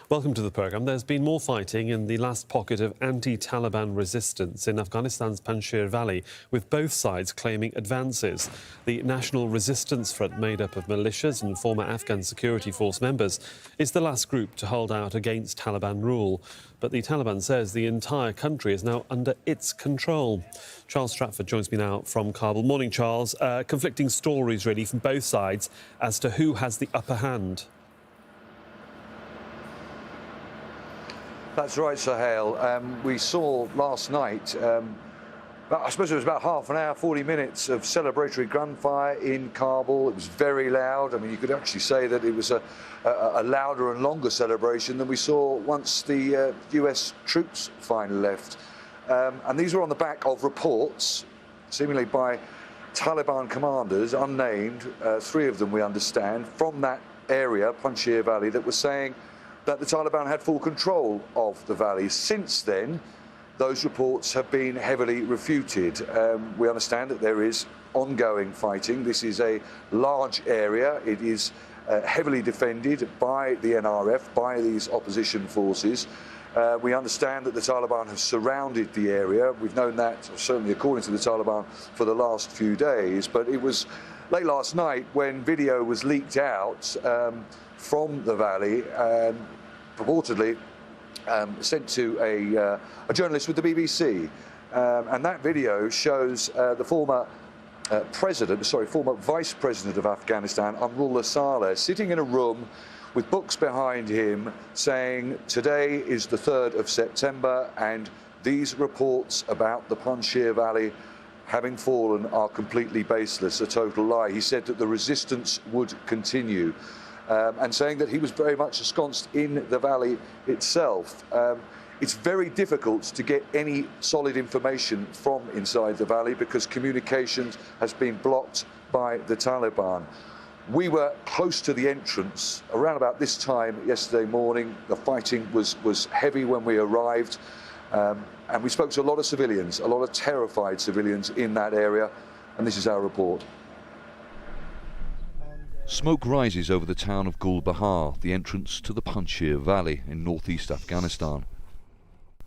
Welcome to the programme. There's been more fighting in the last pocket of anti-Taliban resistance in Afghanistan's Panjshir Valley, with both sides claiming advances. The National Resistance Front, made up of militias and former Afghan security force members, is the last group to hold out against Taliban rule. But the Taliban says the entire country is now under its control. Charles Stratford joins me now from Kabul. Morning, Charles. Conflicting stories, really, from both sides as to who has the upper hand. That's right, Sohail. We saw last night, I suppose it was about half an hour, 40 minutes of celebratory gunfire in Kabul. It was very loud. I mean, you could actually say that it was a louder and longer celebration than we saw once the US troops finally left. And these were on the back of reports, seemingly by Taliban commanders, unnamed, 3 of them we understand, from that area, Panjshir Valley, that were saying that the Taliban had full control of the valley. Since then, those reports have been heavily refuted. We understand that there is ongoing fighting. This is a large area. It is heavily defended by the NRF, by these opposition forces. We understand that the Taliban have surrounded the area. We've known that, certainly according to the Taliban, for the last few days. But it was late last night when video was leaked out from the valley, purportedly sent to a journalist with the BBC. And that video shows the former Vice President of Afghanistan, Amrullah Saleh, sitting in a room with books behind him saying, today is the 3rd of September and these reports about the Panjshir Valley having fallen are completely baseless, a total lie. He said that the resistance would continue. And saying that he was very much ensconced in the valley itself. It's very difficult to get any solid information from inside the valley because communications has been blocked by the Taliban. We were close to the entrance around about this time yesterday morning. The fighting was heavy when we arrived, and we spoke to a lot of civilians, a lot of terrified civilians in that area, and this is our report. Smoke rises over the town of Gul-Bahar, the entrance to the Panjshir Valley in northeast Afghanistan.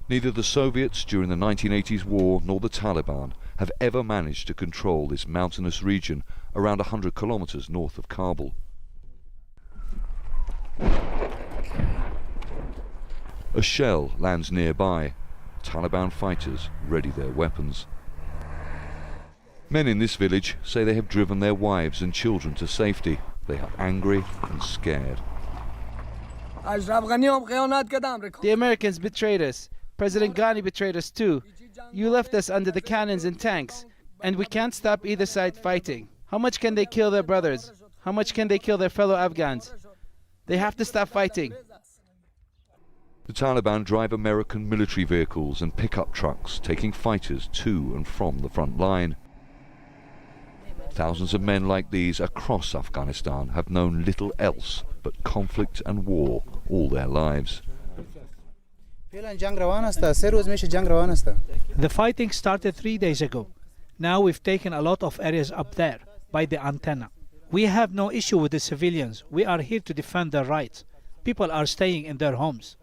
Neither the Soviets during the 1980s war nor the Taliban have ever managed to control this mountainous region around 100 kilometers north of Kabul. A shell lands nearby. Taliban fighters ready their weapons. Men in this village say they have driven their wives and children to safety. They are angry and scared. The Americans betrayed us. President Ghani betrayed us too. You left us under the cannons and tanks, and we can't stop either side fighting. How much can they kill their brothers? How much can they kill their fellow Afghans? They have to stop fighting. The Taliban drive American military vehicles and pickup trucks, taking fighters to and from the front line. Thousands of men like these across Afghanistan have known little else but conflict and war all their lives. The fighting started 3 days ago. Now we've taken a lot of areas up there, by the antenna. We have no issue with the civilians. We are here to defend their rights. People are staying in their homes.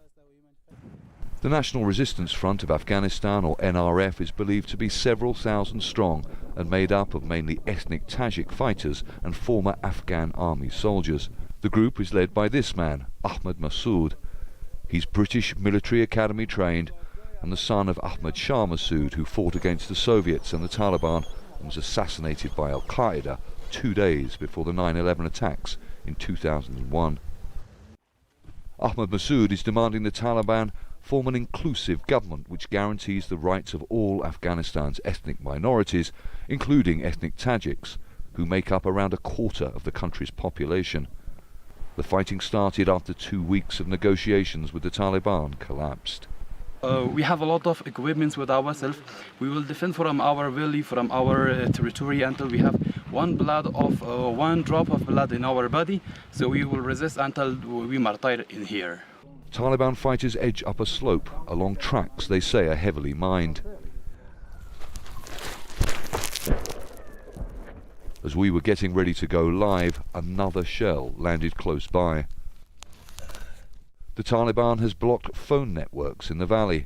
The National Resistance Front of Afghanistan, or NRF, is believed to be several thousand strong and made up of mainly ethnic Tajik fighters and former Afghan army soldiers. The group is led by this man, Ahmad Massoud. He's British military academy trained and the son of Ahmad Shah Massoud, who fought against the Soviets and the Taliban and was assassinated by Al-Qaeda 2 days before the 9/11 attacks in 2001. Ahmad Massoud is demanding the Taliban form an inclusive government which guarantees the rights of all Afghanistan's ethnic minorities, including ethnic Tajiks, who make up around a quarter of the country's population. The fighting started after 2 weeks of negotiations with the Taliban collapsed. We have a lot of equipment with ourselves. We will defend from our valley, from our territory until we have one drop of blood in our body. So we will resist until we martyr in here. Taliban fighters edge up a slope along tracks they say are heavily mined. As we were getting ready to go live, another shell landed close by. The Taliban has blocked phone networks in the valley.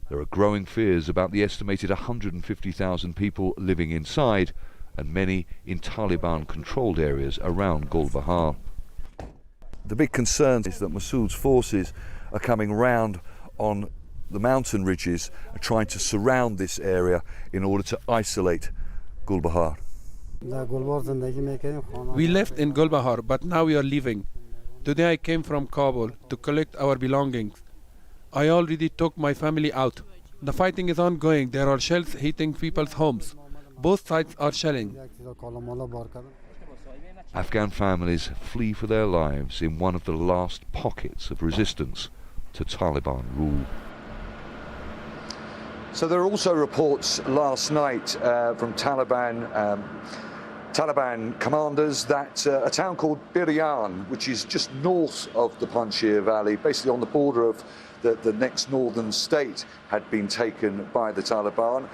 There are growing fears about the estimated 150,000 people living inside and many in Taliban-controlled areas around Gulbahar. The big concern is that Massoud's forces are coming round on the mountain ridges and trying to surround this area in order to isolate Gulbahar. We left in Gulbahar, but now we are leaving. Today I came from Kabul to collect our belongings. I already took my family out. The fighting is ongoing. There are shells hitting people's homes. Both sides are shelling. Afghan families flee for their lives in one of the last pockets of resistance to Taliban rule. So there are also reports last night from Taliban commanders that a town called Biryan, which is just north of the Panjshir Valley, basically on the border of the next northern state, had been taken by the Taliban.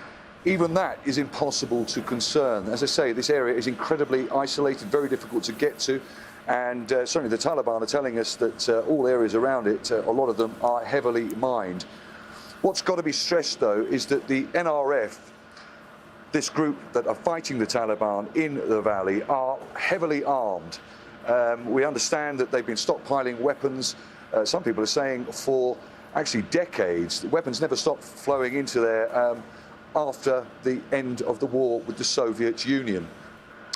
Even that is impossible to concern. As I say, this area is incredibly isolated, very difficult to get to, and certainly the Taliban are telling us that all areas around it, a lot of them are heavily mined. What's got to be stressed, though, is that the NRF, this group that are fighting the Taliban in the valley, are heavily armed. We understand that they've been stockpiling weapons, some people are saying for actually decades. The weapons never stopped flowing into there after the end of the war with the Soviet Union.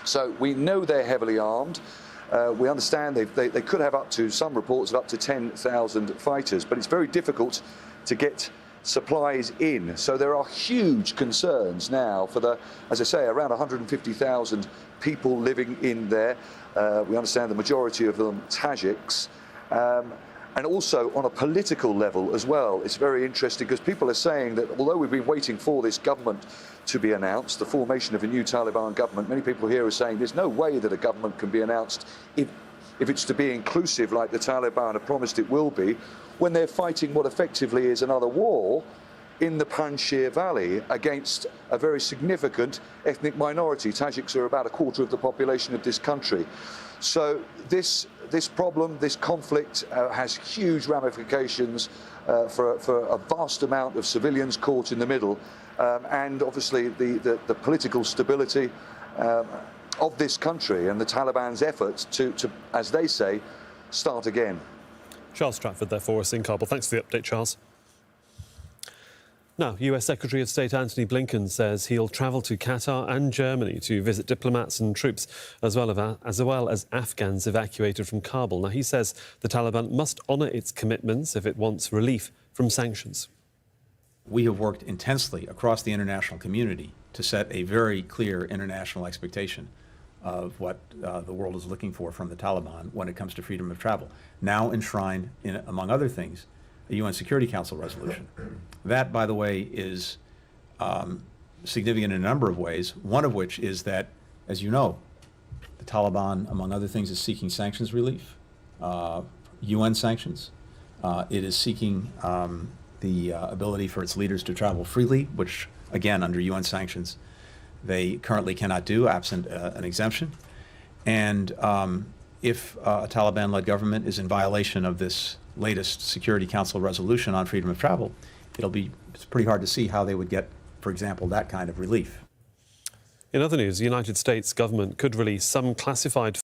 So we know they're heavily armed. We understand they could have up to, some reports of up to 10,000 fighters, but it's very difficult to get supplies in. So there are huge concerns now for the, as I say, around 150,000 people living in there. We understand the majority of them Tajiks. And also on a political level as well, it's very interesting because people are saying that although we've been waiting for this government to be announced, the formation of a new Taliban government, many people here are saying there's no way that a government can be announced if it's to be inclusive like the Taliban have promised it will be, when they're fighting what effectively is another war in the Panjshir Valley against a very significant ethnic minority. Tajiks are about a quarter of the population of this country. So this problem, this conflict has huge ramifications for a vast amount of civilians caught in the middle, and obviously the political stability of this country and the Taliban's efforts to, as they say, start again. Charles Stratford there for us in Kabul. Thanks for the update, Charles. Now, US Secretary of State Antony Blinken says he'll travel to Qatar and Germany to visit diplomats and troops, as well as Afghans evacuated from Kabul. Now, he says the Taliban must honour its commitments if it wants relief from sanctions. We have worked intensely across the international community to set a very clear international expectation of what the world is looking for from the Taliban when it comes to freedom of travel, now enshrined in, among other things, a UN Security Council resolution. That, by the way, is significant in a number of ways, one of which is that, as you know, the Taliban, among other things, is seeking sanctions relief, UN sanctions. It is seeking the ability for its leaders to travel freely, which, again, under UN sanctions, they currently cannot do, absent an exemption. And if a Taliban-led government is in violation of this latest Security Council resolution on freedom of travel, it's pretty hard to see how they would get, for example, that kind of relief. In other news, the United States government could release some classified